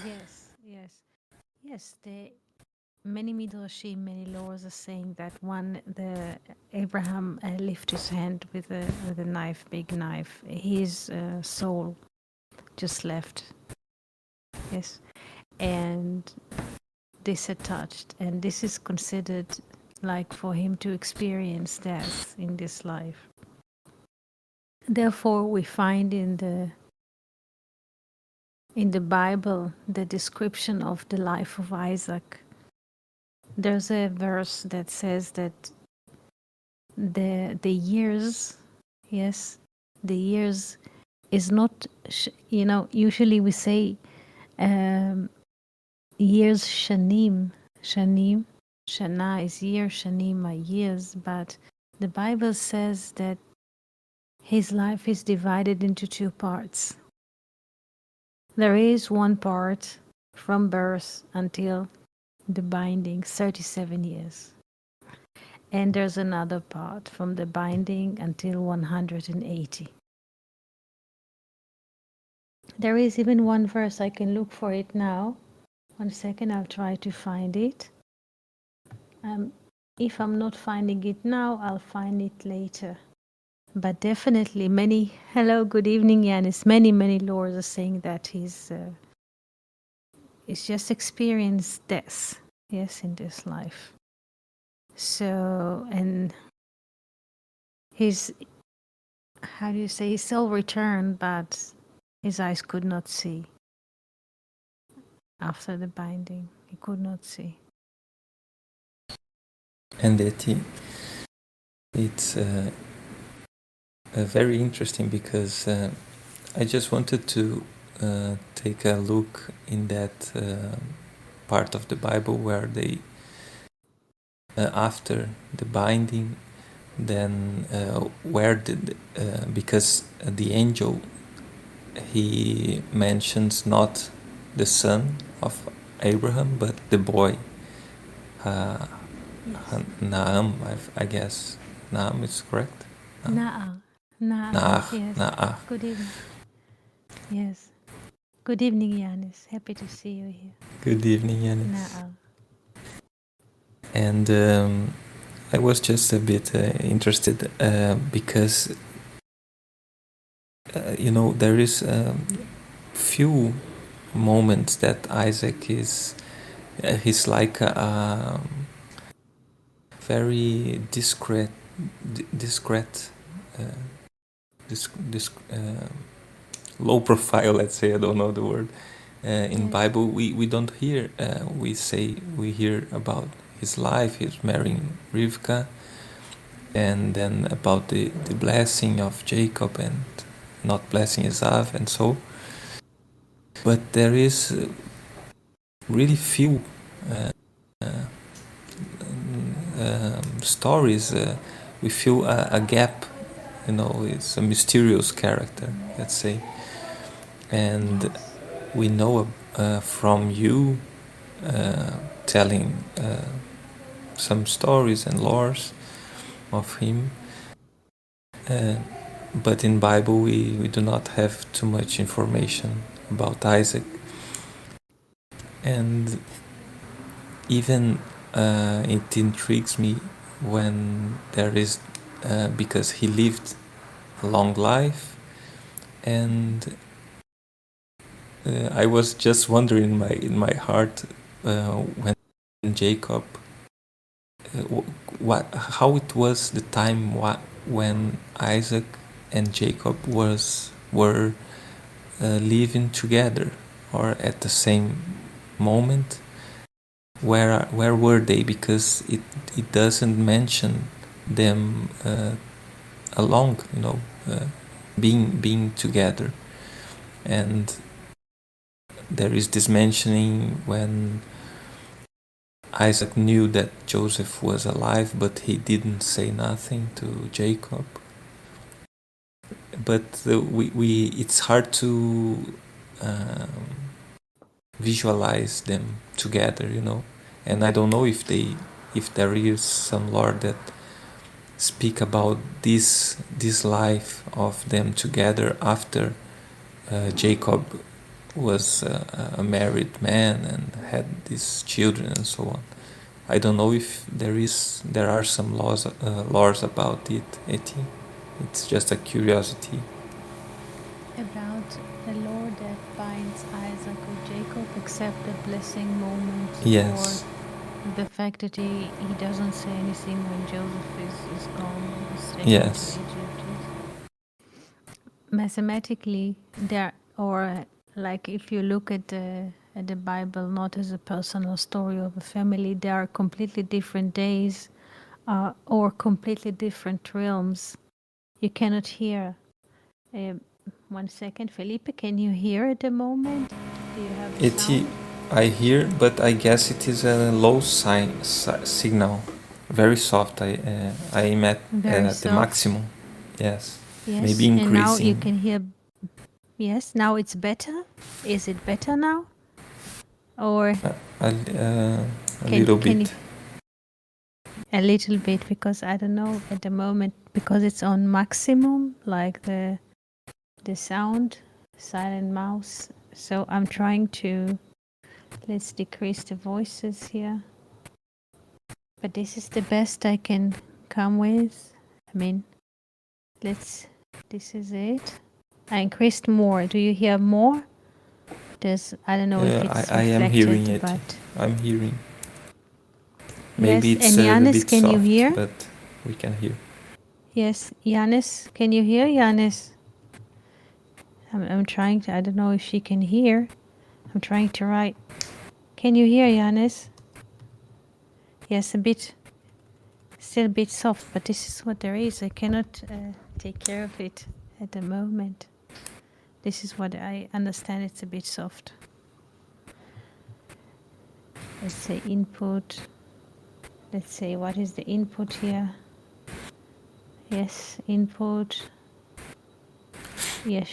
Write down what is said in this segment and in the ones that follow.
Yes, yes, yes. The many midrashim, many laws are saying that one, the Abraham lift his hand with a knife, big knife. His soul just left. Yes, and this attached, and this is considered like for him to experience death in this life. Therefore, we find in the Bible the description of the life of Isaac. There's a verse that says that the years, yes, the years is not, usually we say years shanim, shanim, shana is year, shanim are years, but the Bible says that his life is divided into two parts. There is one part from birth until the binding, 37 years. And there's another part from the binding until 180. There is even one verse, I can look for it now. 1 second, I'll try to find it. If I'm not finding it now, I'll find it later. But definitely hello, good evening, Yanis. Many lords are saying that he's just experienced death, yes, in this life. So, and how do you say, his soul returned, but his eyes could not see after the binding. He could not see. And it's very interesting because I just wanted to take a look in that part of the Bible where they, after the binding, then where did, because the angel, he mentions not the son of Abraham, but the boy, Yes. Naam, I guess. Naam is correct? Na'a. Naach, Yes. Naach. Good evening. Yes. Good evening, Yanis. Happy to see you here. Good evening, Yanis. Na'a. And I was just a bit interested because, there is few moments that Isaac is, he's like a very discreet, uh, low profile, let's say, I don't know the word. In Yes. Bible, we don't hear, we hear about his life, he's marrying Rivka, and then about the blessing of Jacob and not blessing Esav and so. But there is really few stories. We feel a gap, it's a mysterious character, let's say. And Yes. we know from you telling some stories and lores of him. But in Bible we do not have too much information about Isaac. And even it intrigues me when there is, because he lived a long life, and I was just wondering in my heart when Jacob, how it was the time when Isaac and Jacob were living together or at the same moment. Where were they? Because it doesn't mention them along, being together. And there is this mentioning when Isaac knew that Joseph was alive, but he didn't say nothing to Jacob. But it's hard to visualize them together, And I don't know if there is some Lord that speak about this life of them together after Jacob was a married man and had these children and so on. I don't know if there are some laws about it, Eti. It's just a curiosity. About the law that binds Isaac or Jacob, except the blessing moment, Yes. or the fact that he doesn't say anything when Joseph is gone, is taken Yes. to Egypt. Mathematically, there, or like if you look at the Bible, not as a personal story of a family, there are completely different days, or completely different realms. You cannot hear. Uh, 1 second, Felipe, can you hear at the moment? Do you have a Eti, sound? I hear, but I guess it is a low signal, very soft. I am at Very the soft. maximum. Yes. Yes, Maybe and now you increasing. can hear. Yes, now it's better. Is it better now? Or A can little can bit. you a little bit, because I don't know at the moment, because it's on maximum, like the sound, silent mouse. So I'm trying to, let's decrease the voices here. But this is the best I can come with. I mean, this is it. I increased more. Do you hear more? I don't know if it's I am hearing reflected, it. but I'm hearing. Maybe yes. it's And a Yanis, bit can you soft, hear? but we can hear. Yes, Yanis, can you hear? Yanis, I'm trying to. I don't know if she can hear. I'm trying to write. Can you hear, Yanis? Yes, a bit. Still a bit soft, but this is what there is. I cannot take care of it at the moment. This is what I understand. It's a bit soft. Let's say input. Let's say, what is the input here? Yes, input. Yes.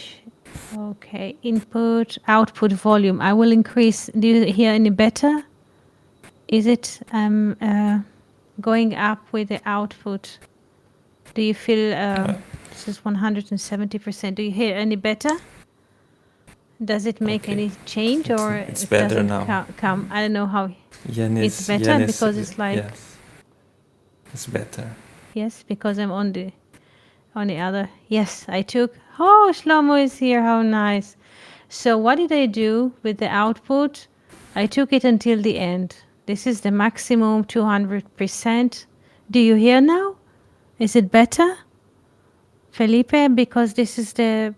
Okay, input, output volume. I will increase. Do you hear any better? Is it going up with the output? Do you feel this is 170%? Do you hear any better? Does it make Okay. any change, or It's it better doesn't now. come? I don't know how. Yanis, It's better Yanis, because it's like, yes, it's better. yes, because I'm on the other. Yes, I took. Oh, Shlomo is here. How nice. So what did I do with the output? I took it until the end. This is the maximum 200%. Do you hear now? Is it better, Felipe? Because this is the,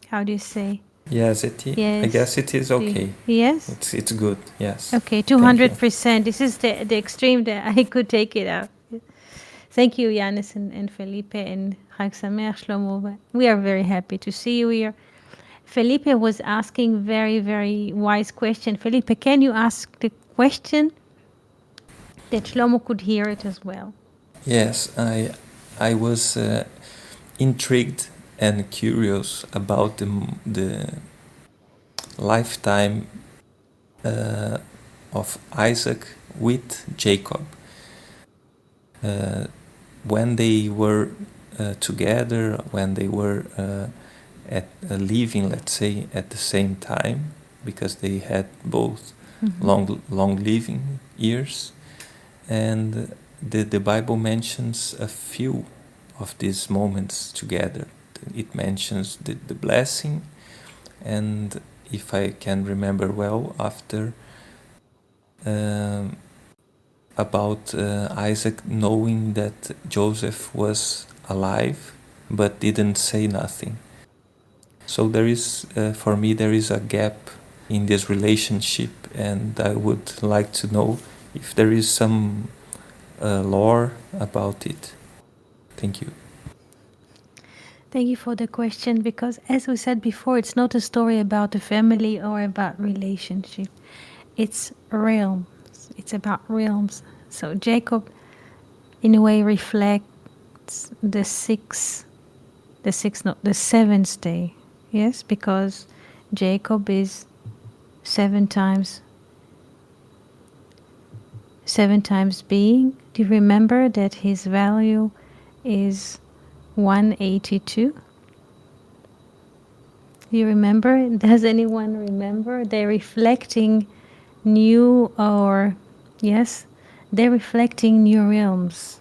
how do you say? Yes, I Yes. guess it is okay. Yes? It's good. Yes. Okay, Thank you. 200%. This is the extreme that I could take it out. Thank you, Yanis and Felipe and Chag Sameach, Shlomo. We are very happy to see you here. Felipe was asking very, very wise question. Felipe, can you ask the question that Shlomo could hear it as well? Yes, I was intrigued and curious about the lifetime of Isaac with Jacob. When they were together, when they were at living, let's say, at the same time, because they had both long living years, and the Bible mentions a few of these moments together. It mentions the blessing, and if I can remember well, after um, about Isaac knowing that Joseph was alive but didn't say nothing. So there is, for me, there is a gap in this relationship, and I would like to know if there is some lore about it. Thank you. Thank you for the question, because as we said before, it's not a story about a family or about relationship. It's realms. It's about realms. So Jacob, in a way, reflects the seventh day. Yes, because Jacob is seven times being. Do you remember that his value is 182? You remember? Does anyone remember? They're reflecting new, or yes, they're reflecting new realms.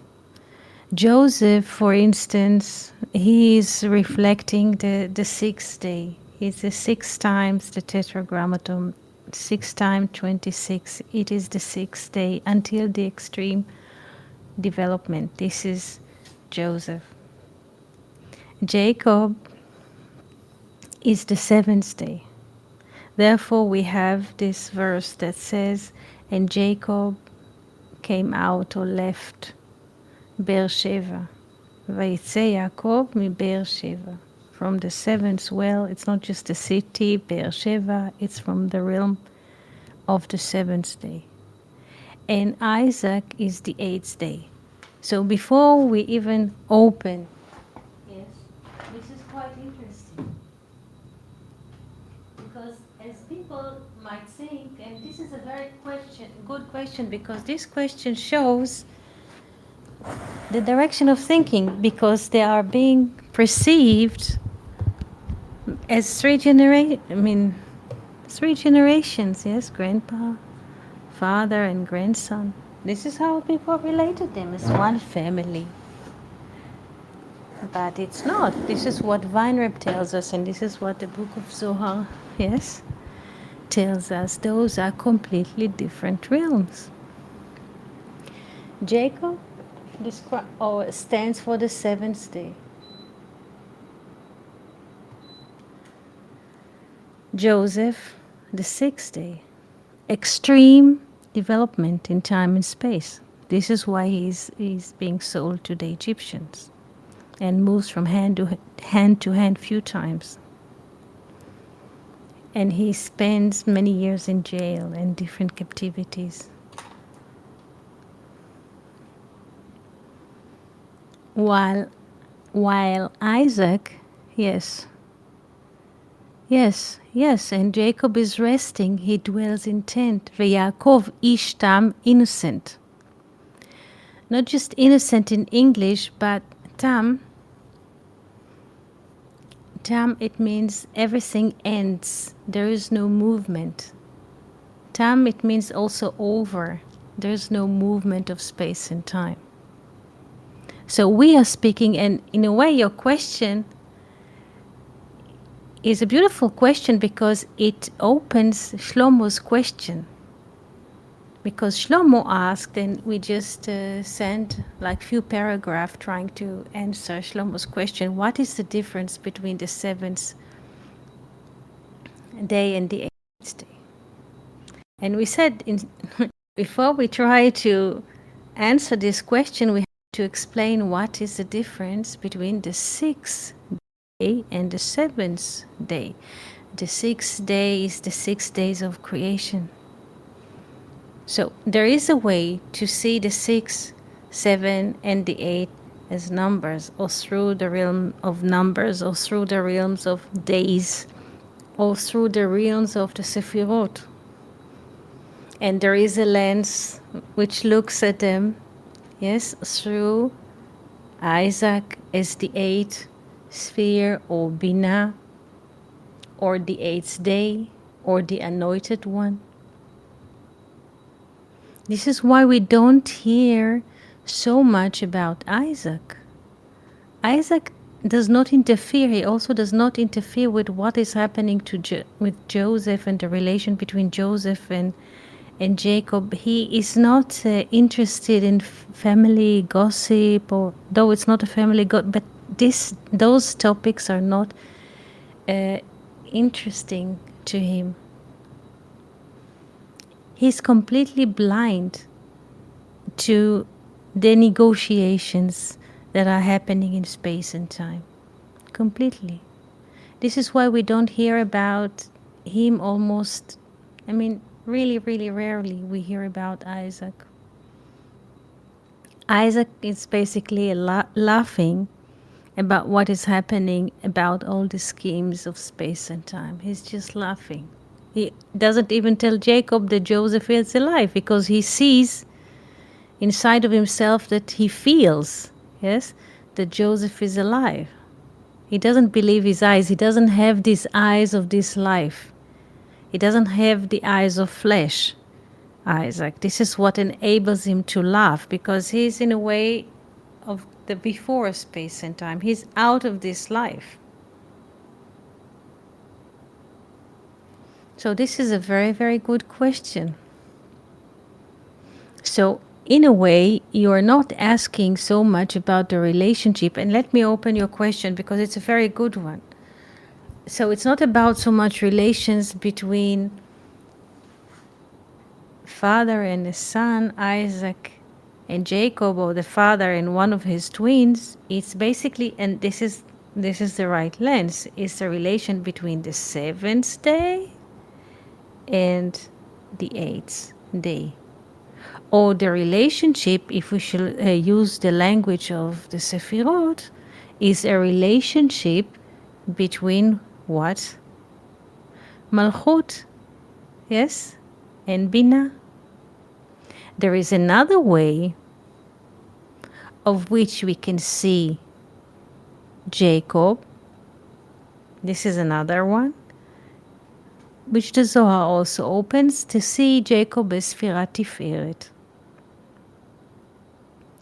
Joseph, for instance, he is reflecting the sixth day. It's the six times the tetragrammaton, 6 times 26. It is the sixth day until the extreme development. This is Joseph. Jacob is the seventh day. Therefore, we have this verse that says, and Jacob came out or left Beersheba. Vayitze Yaakov mi Beersheba. From the seventh well, it's not just the city, Beersheba, it's from the realm of the seventh day. And Isaac is the eighth day. So before we even open, yes, this is quite interesting. Because as people might think, and this is a very good question, because this question shows the direction of thinking, because they are being perceived as three generations, yes, grandpa, father, and grandson. This is how people relate to them, as one family. But it's not. This is what Weinreb tells us, and this is what the book of Zohar, yes, tells us. Those are completely different realms. Jacob stands for the seventh day. Joseph, the sixth day. Extreme development in time and space. This is why he's being sold to the Egyptians and moves from hand to hand few times. And he spends many years in jail and different captivities. While Isaac, yes, and Jacob is resting, he dwells in tent. Ve'Yaakov ish tam, innocent. Not just innocent in English, but tam, it means everything ends. There is no movement. Tam, it means also over. There is no movement of space and time. So we are speaking, and in a way your question is a beautiful question, because it opens Shlomo's question. Because Shlomo asked, and we just sent like few paragraphs trying to answer Shlomo's question, what is the difference between the seventh day and the eighth day? And we said, before we try to answer this question, we have to explain what is the difference between the sixth day and the seventh day. The sixth day is the 6 days of creation. So there is a way to see the 6, 7, and the 8 as numbers, or through the realm of numbers, or through the realms of days, or through the realms of the Sephirot. And there is a lens which looks at them, yes, through Isaac as the 8th sphere, or Binah, or the 8th day, or the anointed one. This is why we don't hear so much about Isaac. Isaac does not interfere. He also does not interfere with what is happening with Joseph and the relation between Joseph and Jacob. He is not interested in family gossip, or though it's not a family gossip, but those topics are not interesting to him. He's completely blind to the negotiations that are happening in space and time. Completely. This is why we don't hear about him almost, really, really rarely we hear about Isaac. Isaac is basically laughing about what is happening, about all the schemes of space and time. He's just laughing. He doesn't even tell Jacob that Joseph is alive, because he sees inside of himself that he feels, yes, that Joseph is alive. He doesn't believe his eyes. He doesn't have these eyes of this life. He doesn't have the eyes of flesh. Isaac. This is what enables him to laugh, because he's in a way of the before space and time. He's out of this life. So this is a very, very good question. So in a way, you are not asking so much about the relationship. And let me open your question, because it's a very good one. So it's not about so much relations between father and the son, Isaac and Jacob, or the father and one of his twins. It's basically, and this is the right lens, is the relation between the seventh day and the eighth day. Or the relationship, if we should use the language of the Sefirot, is a relationship between what? Malchut, yes, and Bina. There is another way of which we can see Jacob. This is another one, which the Zohar also opens, to see Jacob as Sfirat Tiferet.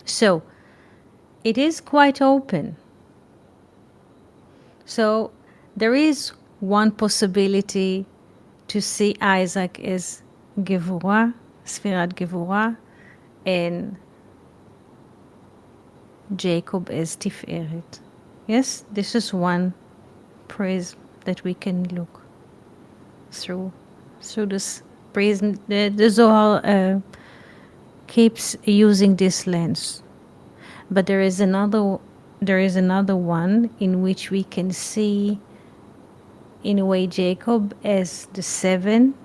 So, it is quite open. So, there is one possibility to see Isaac as Gevurah, Sfirat Gevurah, and Jacob as Tiferet. Yes, this is one prism that we can look through this prism. The Zohar keeps using this lens, but there is another one in which we can see, in a way, Jacob as the seventh,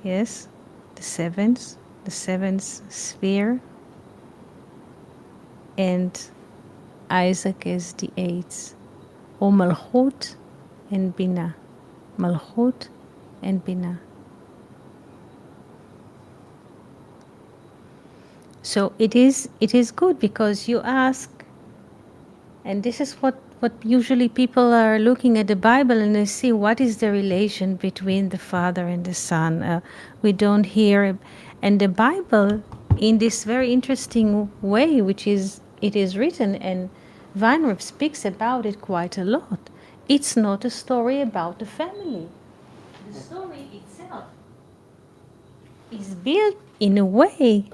yes, the seventh sphere, and Isaac as the eighth, or Malchut and Bina. Malchut and Bina. So it is good, because you ask, and this is what usually people are looking at the Bible, and they see what is the relation between the Father and the Son. We don't hear, and the Bible, in this very interesting way, which is it is written, and Weinreb speaks about it quite a lot. It's not a story about the family. The story itself is built in a way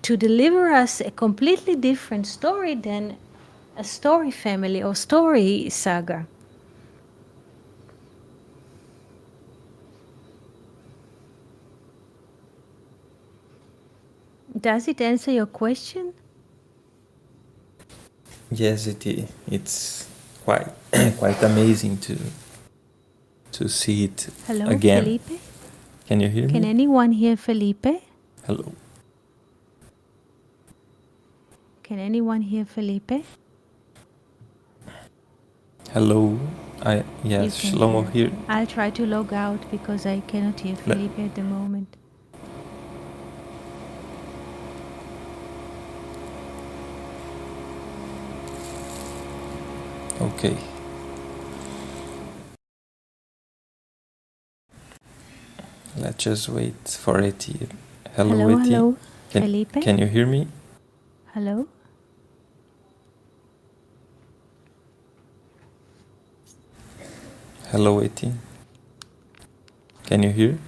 to deliver us a completely different story than a story family or story saga. Does it answer your question? Yes, it's quite quite amazing to see it Hello, again. Felipe? Can you hear Can me? anyone hear Felipe? Hello. Can anyone hear Felipe? Hello. You Yes, can Shlomo hear. here. I'll try to log out, because I cannot hear Felipe at the moment. Okay. Let's just wait for Eti. Hello, Eti. Hello, Felipe? Can you hear me? Hello? Hello, Eti. Can you hear?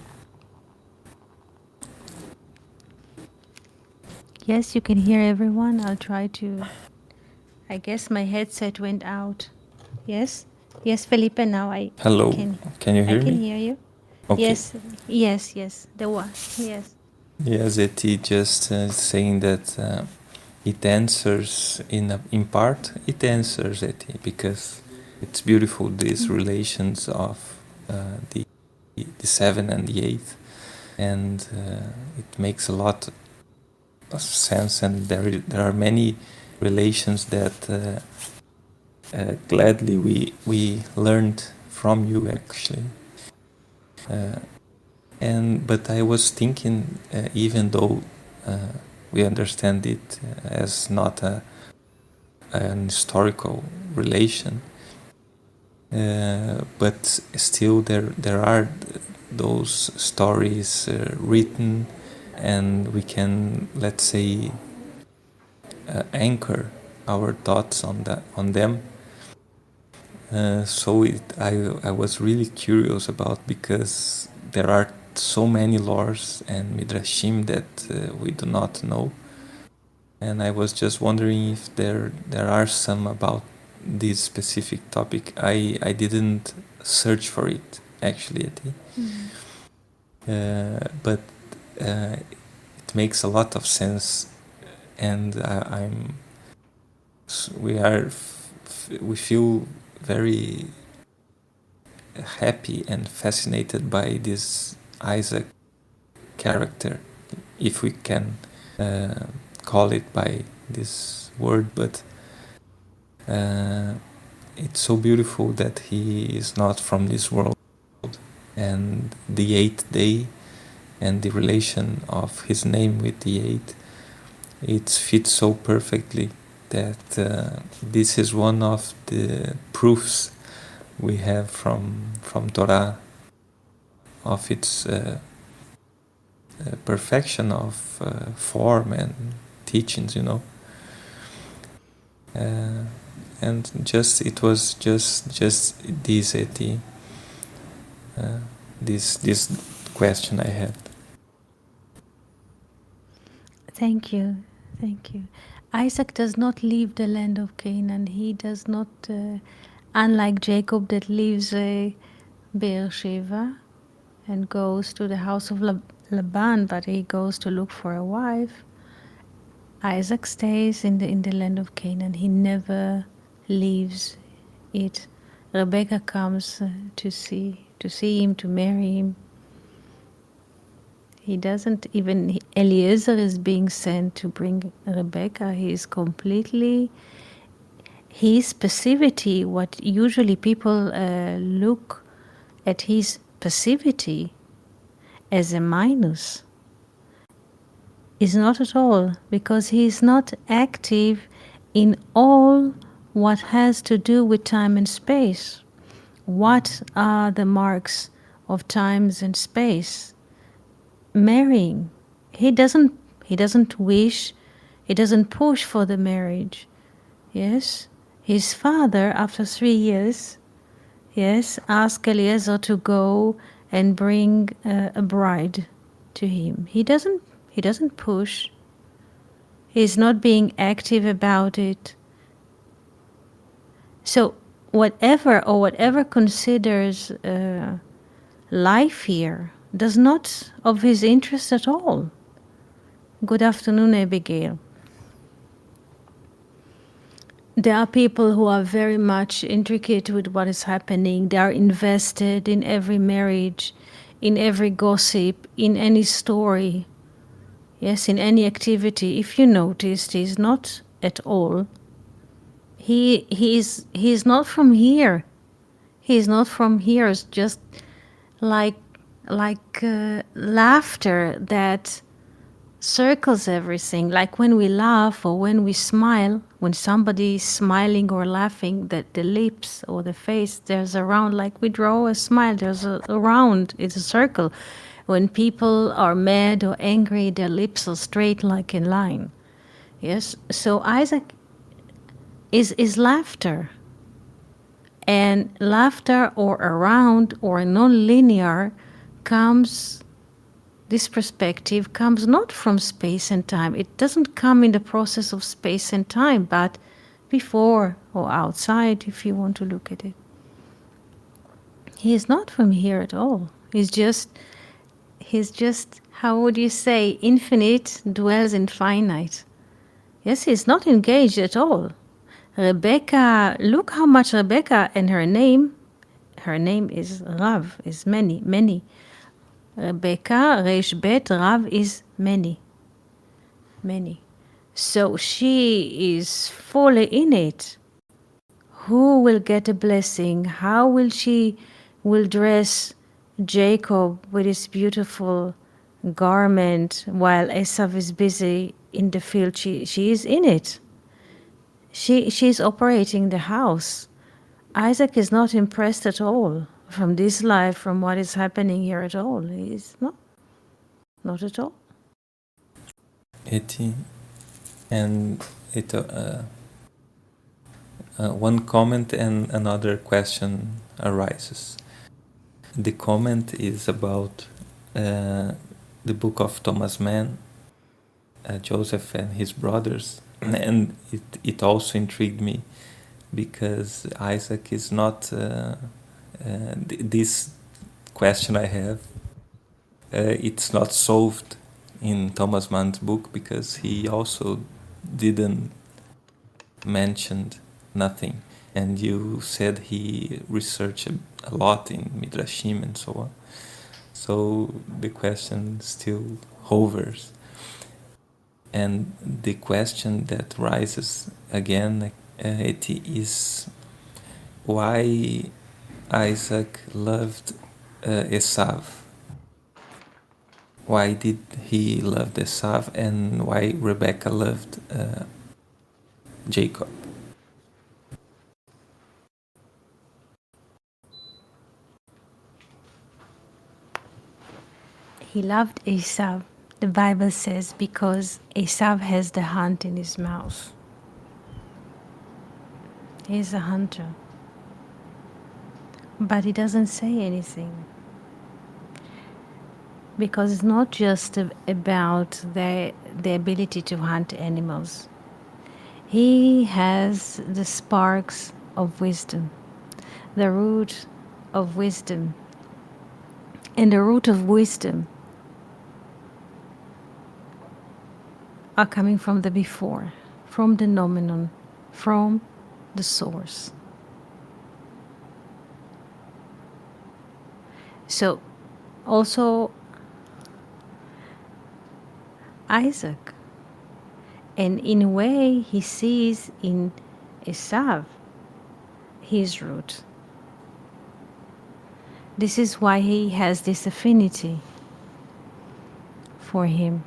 Yes, you can hear everyone. I'll try to. I guess my headset went out. Yes? Yes, Felipe, now I Hello. can. Can you hear I can me? hear you. Okay. Yes. There was. Yes. Yes, Eti just saying that it answers in part. It answers, Eti, because it's beautiful, these relations of the 7 and the 8, and it makes a lot of sense, and there are many relations that gladly we learned from you, actually. But I was thinking, even though we understand it as not an historical relation, but still there are those stories written, and we can, let's say, anchor our thoughts on them. So I was really curious about, because there are so many lores and midrashim that we do not know, and I was just wondering if there are some about this specific topic. I didn't search for it actually, Ati. But it makes a lot of sense, and we feel very happy and fascinated by this Isaac character, if we can call it by this word. But it's so beautiful that he is not from this world, and the eighth day and the relation of his name with the eight, it fits so perfectly that this is one of the proofs we have from Torah of its perfection of form and teachings, and it was just this this question I had. Thank you. Thank you. Isaac does not leave the land of Canaan. He does not, unlike Jacob that leaves Beersheba and goes to the house of Laban, but he goes to look for a wife. Isaac stays in the land of Canaan. He never leaves it. Rebecca comes to see him, to marry him. He doesn't even, Eliezer is being sent to bring Rebecca. He is completely, his passivity, what usually people look at his passivity as a minus, is not at all, because he is not active in all what has to do with time and space. What are the marks of times and space? Marrying. He doesn't wish, he doesn't push for the marriage. Yes, his father, after 3 years, yes, asked Eliezer to go and bring a bride to him. He doesn't push. He's not being active about it. So whatever considers life here does not of his interest at all. Good afternoon, Abigail. There are people who are very much intricate with what is happening. They are invested in every marriage, in every gossip, in any story. Yes, in any activity. If you noticed, he's not at all. He is not from here. He is not from here. It's just like laughter that circles everything. Like when we laugh or when we smile, when somebody is smiling or laughing, that the lips or the face, there's a round, like we draw a smile, there's a round, it's a circle. When people are mad or angry, their lips are straight like in line. Yes, so Isaac is laughter. And laughter or around or non-linear comes, this perspective comes not from space and time. It doesn't come in the process of space and time, but before or outside, if you want to look at it. He is not from here at all. He's just, how would you say, infinite dwells in finite. Yes, he's not engaged at all. Rebecca, look how much Rebecca, and her name is Rav, is many, many. Rebecca, Resh Bet, Rav is many, many. So she is fully in it. Who will get a blessing? How will she dress Jacob with his beautiful garment while Esav is busy in the field? She is in it. She's operating the house. Isaac is not impressed at all from this life, from what is happening here at all. He's not at all. One comment and another question arises. The comment is about the book of Thomas Mann, Joseph and his brothers, and it also intrigued me because Isaac is not this question I have. It's not solved in Thomas Mann's book because he also didn't mention nothing. And you said he researched a lot in Midrashim and so on. So the question still hovers. And the question that rises again, it is why Isaac loved Esav. Why did he love Esav, and why Rebecca loved Jacob? He loved Esav, the Bible says, because Esav has the hunt in his mouth. He's a hunter. But he doesn't say anything. Because it's not just about the ability to hunt animals. He has the sparks of wisdom, the root of wisdom. And the root of wisdom are coming from the before, from the nomenon, from the source. So also Isaac, and in a way he sees in Esav his root. This is why he has this affinity for him.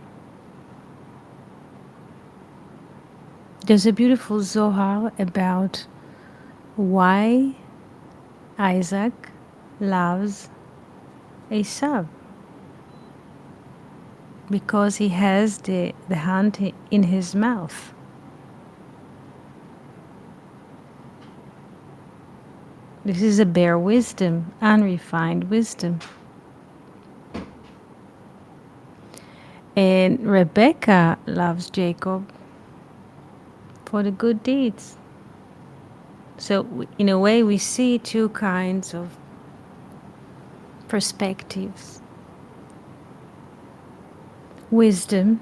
There's a beautiful Zohar about why Isaac loves Esav. Because he has the hunt in his mouth. This is a bare wisdom, unrefined wisdom. And Rebecca loves Jacob for the good deeds. So in a way we see two kinds of perspectives. Wisdom,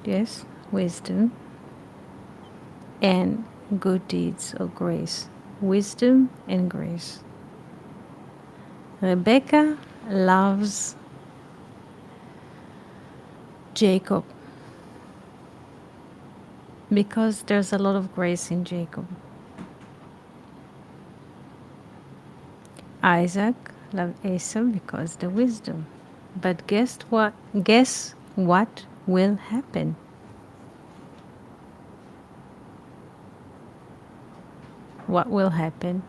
yes, wisdom, and good deeds of grace. Wisdom and grace. Rebecca loves Jacob because there's a lot of grace in Jacob. Isaac loved Esau because the wisdom. But guess what? Guess what will happen? What will happen?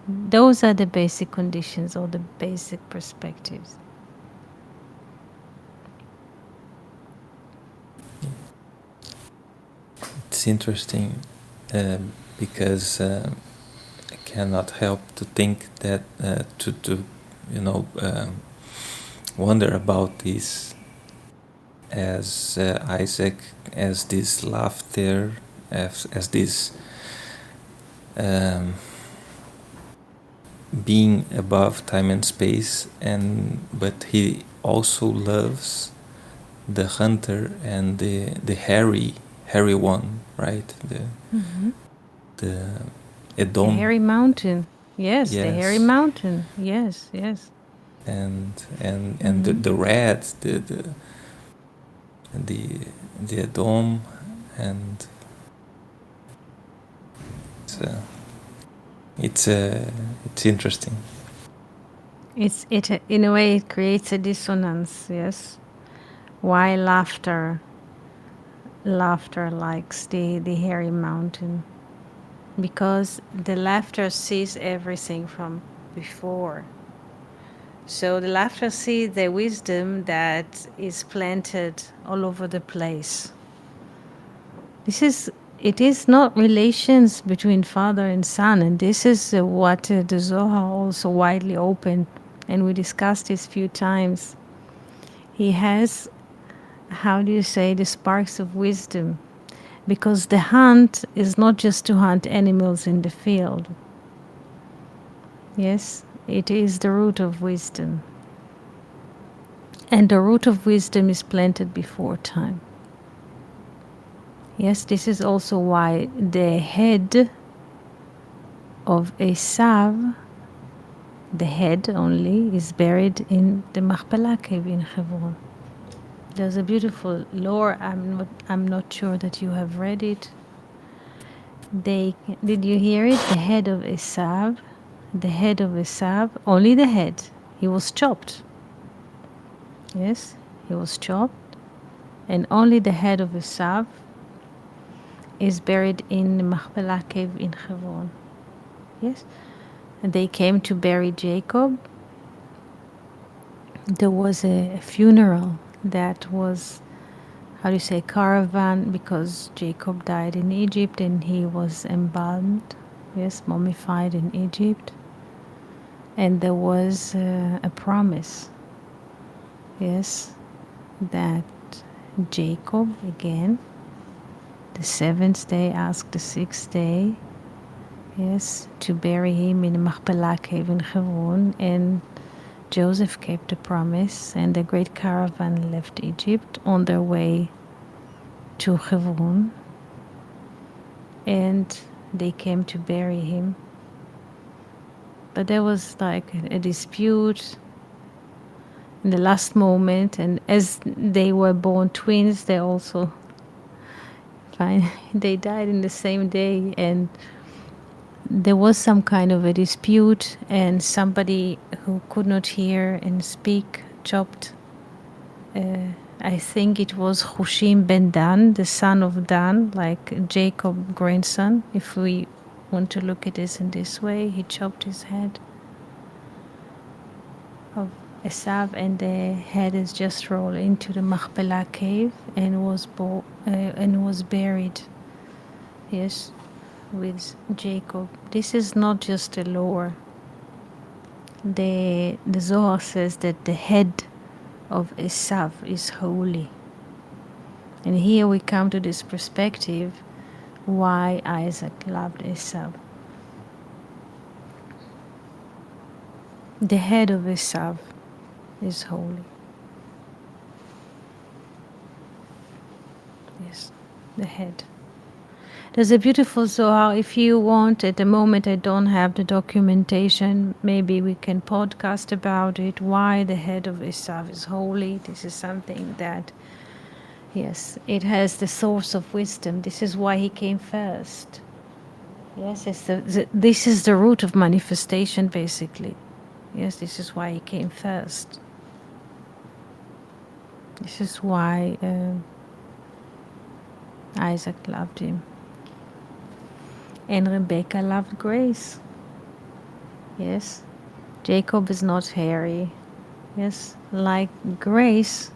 Those are the basic conditions or the basic perspectives. It's interesting because I cannot help to think that to wonder about this as Isaac, as this laughter, as this being above time and space, but he also loves the hunter and the hairy one, right? The Edom. The hairy mountain. Yes, Yes. the hairy mountain. Yes. And the red, the Edom, and it's interesting. It in a way it creates a dissonance. Yes. Why laughter laughter likes the hairy mountain, because the laughter sees everything from before. So the laughter sees the wisdom that is planted all over the place. It is not relations between father and son, and this is what the Zohar also widely opened, and we discussed this few times. He has, how do you say, the sparks of wisdom, because the hunt is not just to hunt animals in the field. Yes, it is the root of wisdom, and the root of wisdom is planted before time. Yes, this is also why the head of Esav, the head only, is buried in the Machpelah cave in Hebron. There's a beautiful lore. I'm not sure that you have read it. Did you hear it? The head of Esav, only the head. He was chopped. Yes, he was chopped, and only the head of Esav is buried in the Machpelah cave in Hebron. Yes, and they came to bury Jacob. There was a funeral that was, how do you say, caravan, because Jacob died in Egypt and he was embalmed, yes, mummified in Egypt. And there was a promise, yes, that Jacob again, the seventh day, asked the sixth day, yes, to bury him in the Machpelah cave in Hebron, and Joseph kept the promise, and the great caravan left Egypt on their way to Hebron, and they came to bury him. But there was like a dispute in the last moment, and as they were born twins, they also they died in the same day, and there was some kind of a dispute, and somebody who could not hear and speak chopped. I think it was Hushim ben Dan, the son of Dan, like Jacob grandson. If we want to look at this in this way, he chopped his head of Esav, and the head is just rolled into the Machpelah cave and was buried. Yes, with Jacob. This is not just a lore. The Zohar says that the head of Esav is holy. And here we come to this perspective why Isaac loved Esav. The head of Esav is holy. Yes, the head. There's a beautiful Zohar. If you want, at the moment I don't have the documentation, maybe we can podcast about it, why the head of Esav is holy. This is something that, yes, it has the source of wisdom. This is why he came first. Yes, this is the root of manifestation, basically. Yes, this is why he came first. This is why Isaac loved him. And Rebecca loved Grace. Yes, Jacob is not hairy. Yes, like Grace.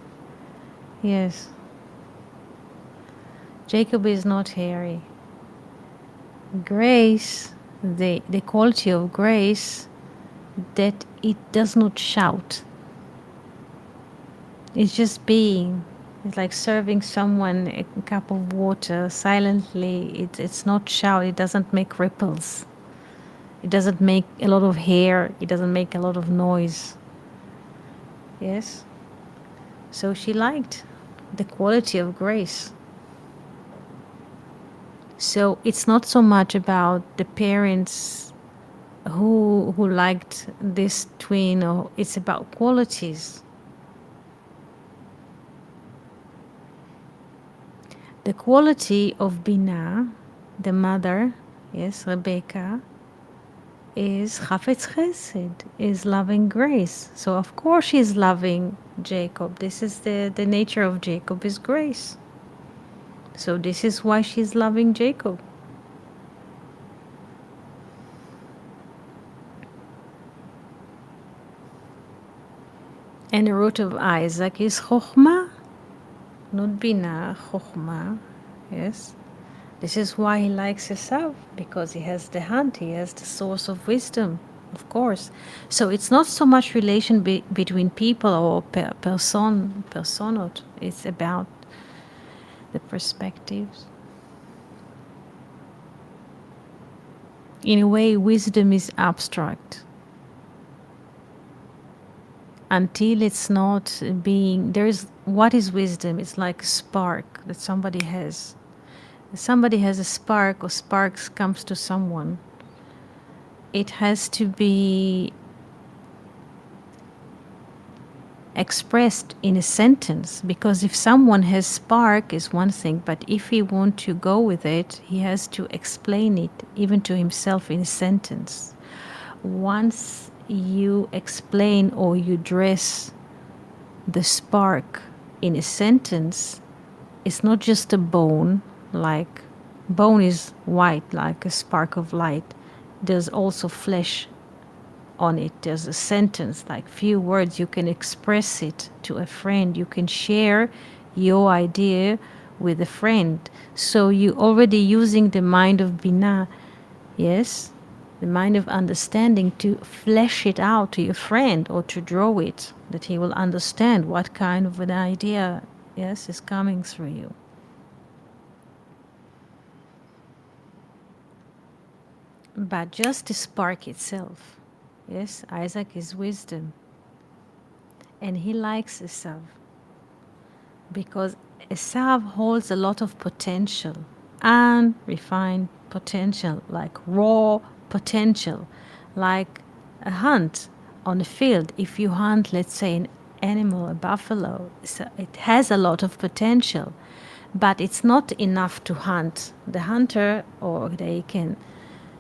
Yes, Jacob is not hairy. Grace, the quality of grace, that it does not shout. It's just being. It's like serving someone a cup of water silently. It's not shout. It doesn't make ripples. It doesn't make a lot of hair. It doesn't make a lot of noise. Yes? So she liked the quality of grace. So it's not so much about the parents who liked this twin, or it's about qualities. The quality of Binah, the mother, yes, Rebecca, is Chafetz Chesed, is loving grace. So of course she's loving Jacob. This is the nature of Jacob is grace. So this is why she's loving Jacob. And the root of Isaac is Chokhmah, not Binah, Chokhmah. Yes. This is why he likes Esav, because he has the hunt, he has the source of wisdom, of course. So it's not so much relation between people or personot. It's about the perspectives. In a way, wisdom is abstract. Until it's not being, what is wisdom? It's like a spark that somebody has. Somebody has a spark, or sparks comes to someone. It has to be expressed in a sentence, because if someone has spark is one thing, but if he want to go with it, he has to explain it even to himself in a sentence. Once you explain or you dress the spark in a sentence, it's not just a bone, like bone is white like a spark of light. There's also flesh on it. There's a sentence, like few words. You can express it to a friend. You can share your idea with a friend. So you already using the mind of Binah, yes, the mind of understanding, to flesh it out to your friend, or to draw it, that he will understand what kind of an idea, yes, is coming through you. But just the spark itself, yes, Isaac is wisdom. And he likes Esav because Esav holds a lot of potential, unrefined potential, like raw potential, like a hunt on a field. If you hunt, let's say, an animal, a buffalo, so it has a lot of potential, but it's not enough to hunt. The hunter, or they can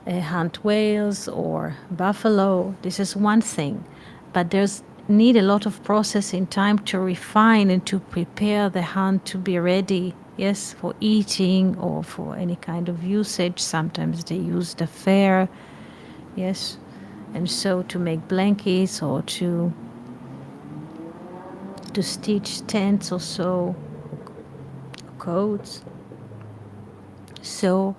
hunt whales or buffalo. This is one thing, but there's need a lot of processing time to refine and to prepare the hunt to be ready, yes, for eating or for any kind of usage. Sometimes they use the fur, yes, and so to make blankets or to stitch tents or so, coats. So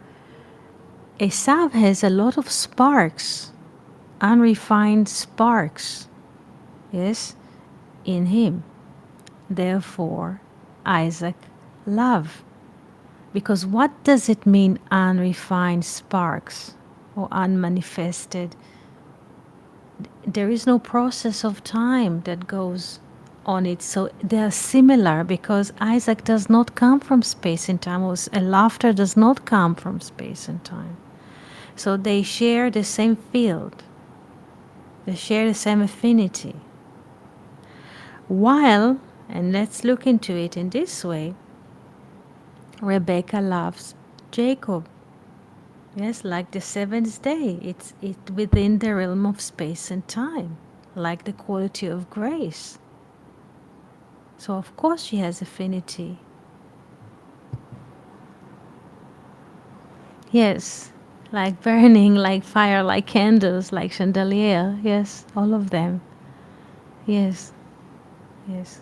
Esav has a lot of sparks, unrefined sparks, yes, in him. Therefore, Isaac love. Because what does it mean, unrefined sparks or unmanifested? There is no process of time that goes on it. So they are similar, because Isaac does not come from space and time, or laughter does not come from space and time. So they share the same field. They share the same affinity. While, and let's look into it in this way, Rebecca loves Jacob. Yes, like the seventh day. It's within the realm of space and time, like the quality of grace. So of course she has affinity. Yes, like burning, like fire, like candles, like chandelier. Yes, all of them. Yes, yes.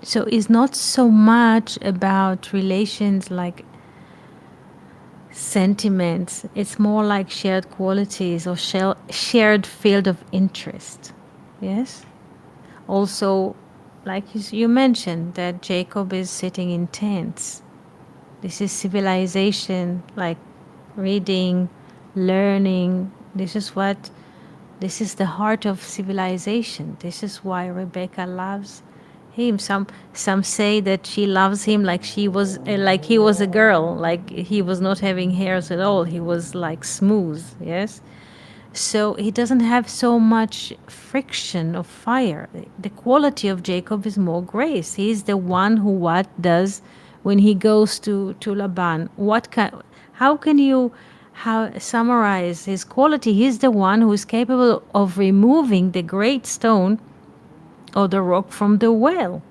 So it's not so much about relations like sentiments. It's more like shared qualities or shared field of interest. Yes. Also, like you mentioned, that Jacob is sitting in tents. This is civilization, like reading, learning. This is the heart of civilization. This is why Rebecca loves him. Some say that she loves him like he was a girl, like he was not having hairs at all. He was like smooth, yes. So he doesn't have so much friction of fire. The quality of Jacob is more grace. He's the one who what does when he goes to Laban. How can you summarize his quality? He's the one who is capable of removing the great stone or the rock from the well.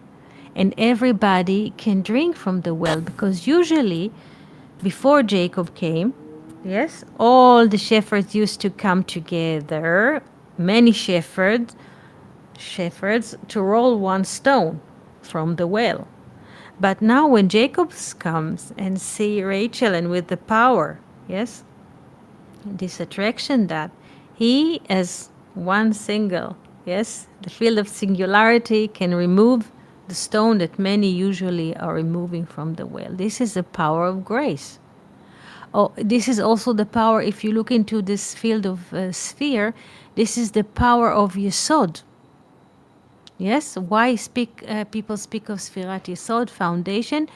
And everybody can drink from the well, because usually before Jacob came, yes, all the shepherds used to come together, many shepherds to roll one stone from the well. But now when Jacob comes and see Rachel, and with the power, yes, this attraction, that he as one single, yes, the field of singularity can remove the stone that many usually are removing from the well. This is the power of grace. Oh, this is also the power, if you look into this field of sphere, this is the power of Yesod. Yes, why people speak of Sfirat Yesod, foundation?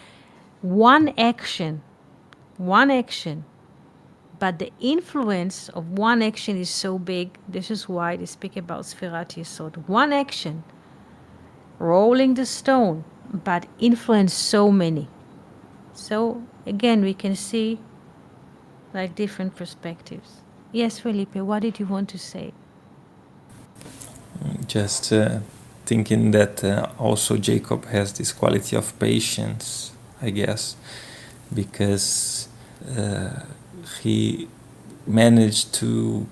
One action, one action. But the influence of one action is so big. This is why they speak about Sfirat Yesod. One action, rolling the stone, but influence so many. So again, we can see like different perspectives. Yes, Felipe, what did you want to say? Just thinking that also Jacob has this quality of patience, I guess, because he managed to,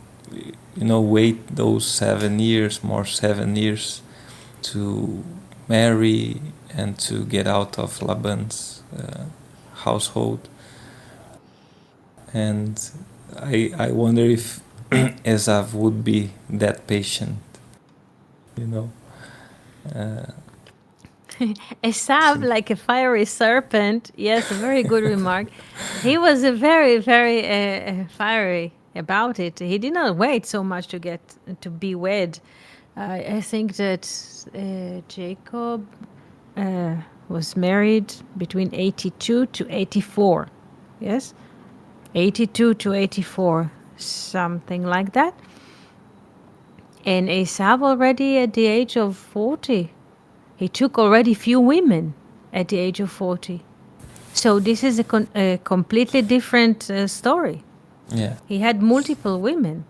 wait those 7 years, more 7 years, to marry and to get out of Laban's household. And I wonder if Esav would be that patient, you know. Esav, like a fiery serpent. Yes, a very good remark. He was a very, very fiery about it. He did not wait so much to get to be wed. I think that Jacob was married between 82 to 84. Yes, 82 to 84, something like that. And Esav already at the age of 40. He took already few women at the age of 40. So this is a completely different story. Yeah. He had multiple women.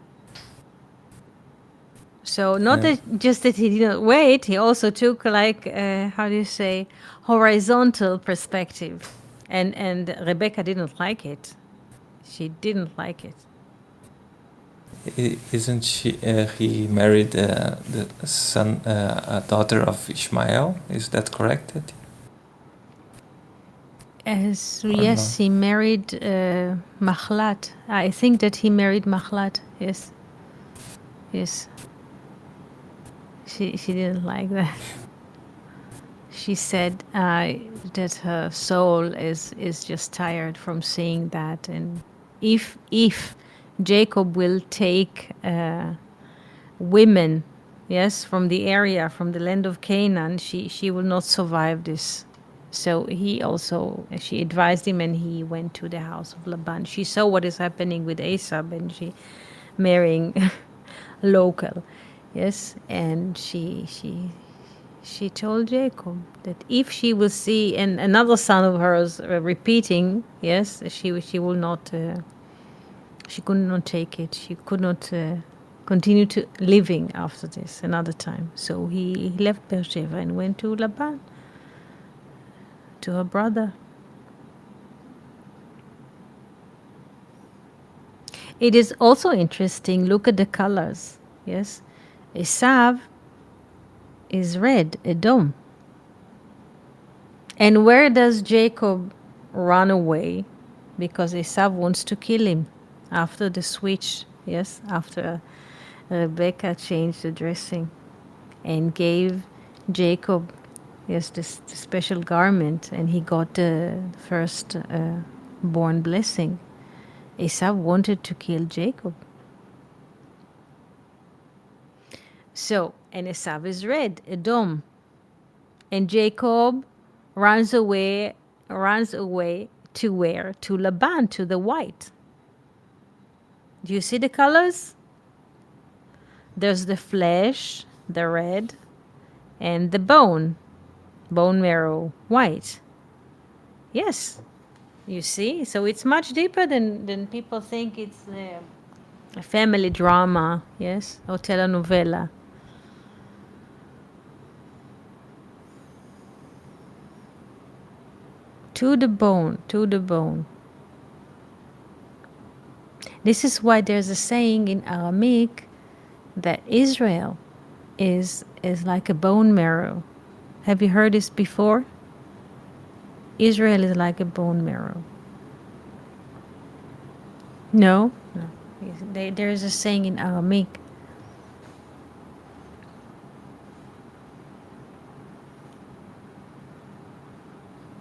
So not just that he didn't wait, he also took like, how do you say, horizontal perspective. And Rebecca didn't like it. She didn't like it. Isn't she? He married the son, a daughter of Ishmael. Is that correct? Yes, no? he married Mahlat. I think that he married Mahlat. Yes. She didn't like that. She said that her soul is just tired from seeing that, and if Jacob will take women, yes, from the area, from the land of Canaan, she will not survive this. So she advised him, and he went to the house of Laban. She saw what is happening with Esau, and she marrying local, yes, and she told Jacob that if she will see another son of hers repeating, yes, she will not. She could not take it. She could not continue to living after this another time. So he left Beersheba and went to Laban, to her brother. It is also interesting. Look at the colors. Yes, Esav is red, Edom. And where does Jacob run away? Because Esav wants to kill him after the switch. Yes, after Rebecca changed the dressing and gave Jacob, yes, this special garment, and he got the first born blessing. Esav wanted to kill Jacob. So, and Esav is red, Edom. And Jacob runs away to where? To Laban, to the white. Do you see the colors? There's the flesh, the red, and the bone marrow, white. Yes, you see? So it's much deeper than people think. It's a family drama, yes, or telenovela. to the bone, to the bone. This is why there's a saying in Aramaic that Israel is like a bone marrow. Have you heard this before? Israel is like a bone marrow. No? No. There is a saying in Aramaic.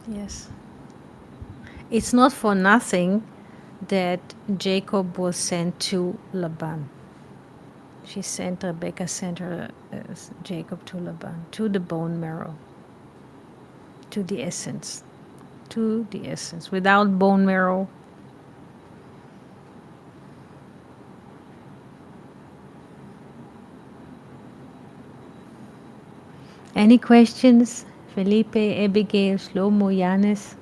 Yes. It's not for nothing that Jacob was sent to Laban. Rebecca sent her, Jacob to Laban, to the bone marrow, to the essence, to the essence. Without bone marrow, any questions? Felipe, Abigail, Shlomo, Yanis?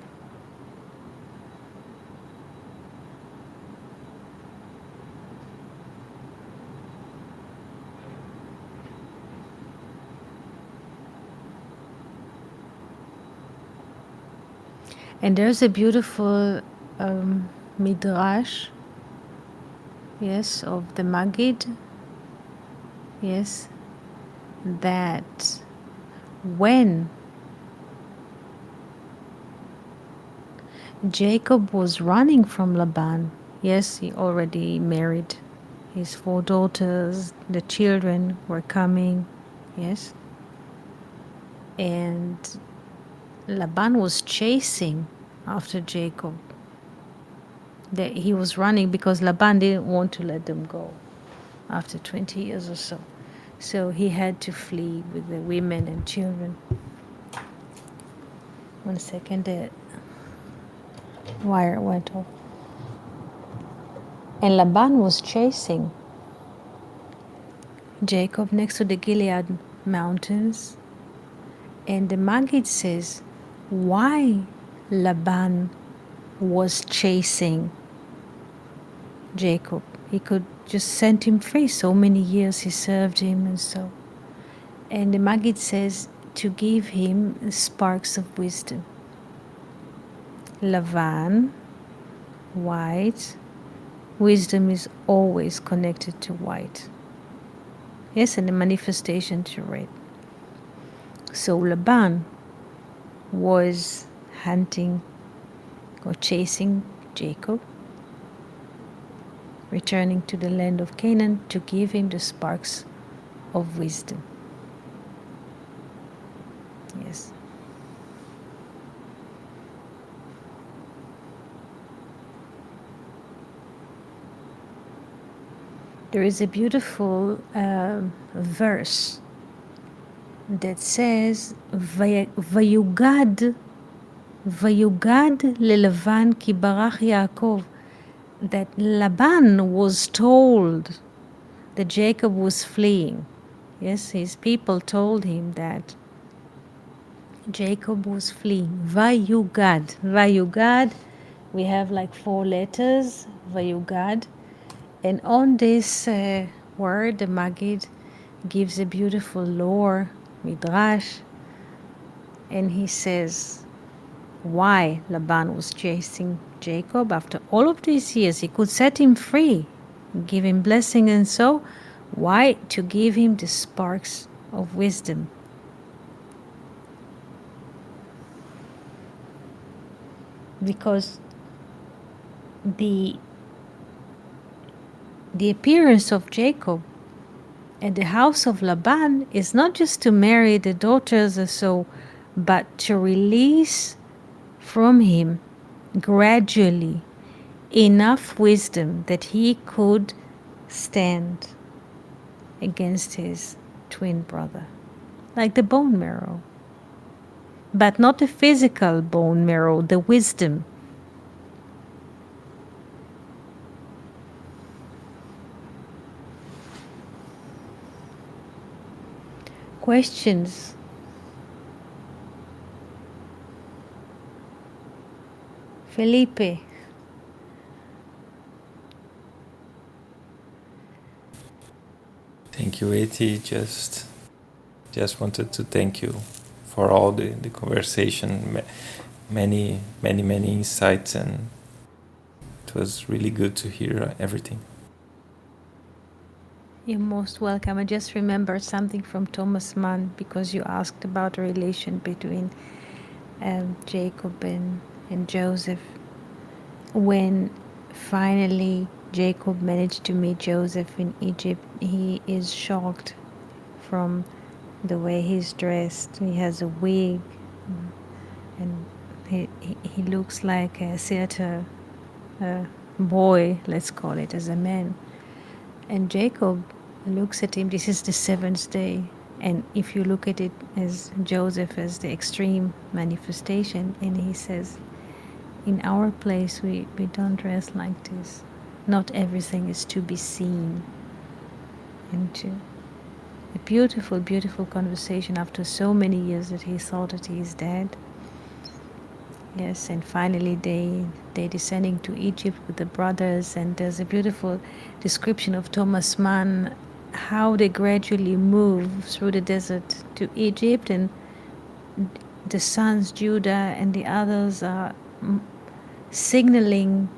And there's a beautiful midrash, yes, of the Maggid, yes, that when Jacob was running from Laban, yes, he already married his 4 daughters, the children were coming, yes, and Laban was chasing after Jacob. That he was running because Laban didn't want to let them go after 20 years or so. So he had to flee with the women and children. 1 second, the wire went off. And Laban was chasing Jacob next to the Gilead mountains. And the Maggid says, why Laban was chasing Jacob? He could just send him free. So many years he served him and so. And the Maggid says to give him sparks of wisdom. Lavan, white. Wisdom is always connected to white. Yes, and the manifestation to red. So Laban was hunting or chasing Jacob, returning to the land of Canaan to give him the sparks of wisdom. Yes. There is a beautiful verse that says, Vayugad lelavan ki barach Yaakov, that Laban was told that Jacob was fleeing. Yes, his people told him that Jacob was fleeing. Vayugad, we have like 4 letters, Vayugad. And on this word, the Maggid gives a beautiful lore, midrash, and he says why Laban was chasing Jacob after all of these years. He could set him free, give him blessing, and so why? To give him the sparks of wisdom. Because the appearance of Jacob at the house of Laban is not just to marry the daughters or so, but to release from him gradually enough wisdom that he could stand against his twin brother, like the bone marrow, but not the physical bone marrow, the wisdom. Questions? Felipe. Thank you, Eti. Just wanted to thank you for all the conversation. many, many, many insights, and it was really good to hear everything. You're most welcome. I just remembered something from Thomas Mann because you asked about the relation between Jacob and Joseph. When finally Jacob managed to meet Joseph in Egypt, he is shocked from the way he's dressed. He has a wig, and he looks like a theater boy, let's call it, as a man. And Jacob looks at him. This is the seventh day. And if you look at it as Joseph as the extreme manifestation, and he says, in our place, we don't dress like this. Not everything is to be seen. And a beautiful, beautiful conversation after so many years that he thought that he is dead. Yes, and finally they descending to Egypt with the brothers, and there's a beautiful description of Thomas Mann, how they gradually move through the desert to Egypt, and the sons Judah and the others are signaling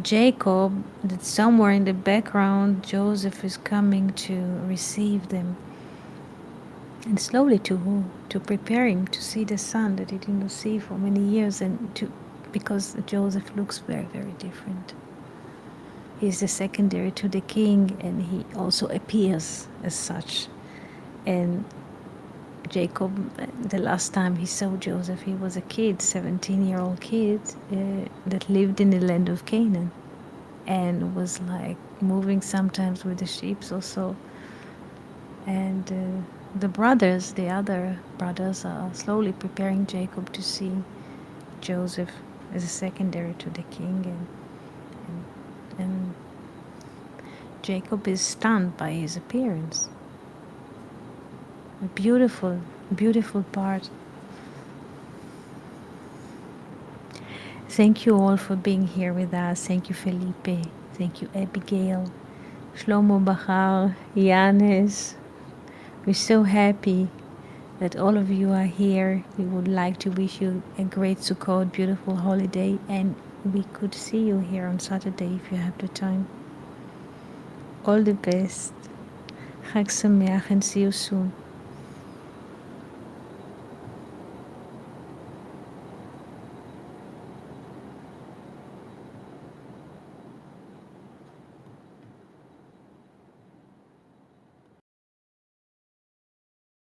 Jacob that somewhere in the background Joseph is coming to receive them, and slowly to prepare him to see the son that he didn't see for many years, and to because Joseph looks very, very different. He's the secondary to the king, and he also appears as such. And Jacob, the last time he saw Joseph, he was a kid, 17-year-old kid that lived in the land of Canaan, and was like moving sometimes with the sheep or so. And the other brothers are slowly preparing Jacob to see Joseph as a secondary to the king, and Jacob is stunned by his appearance. A beautiful, beautiful part. Thank you all for being here with us. Thank you, Felipe. Thank you, Abigail, Shlomo Bachar, Yanis. We're so happy that all of you are here. We would like to wish you a great Sukkot, beautiful holiday, and we could see you here on Saturday if you have the time. All the best. Chag Sameach, and see you soon.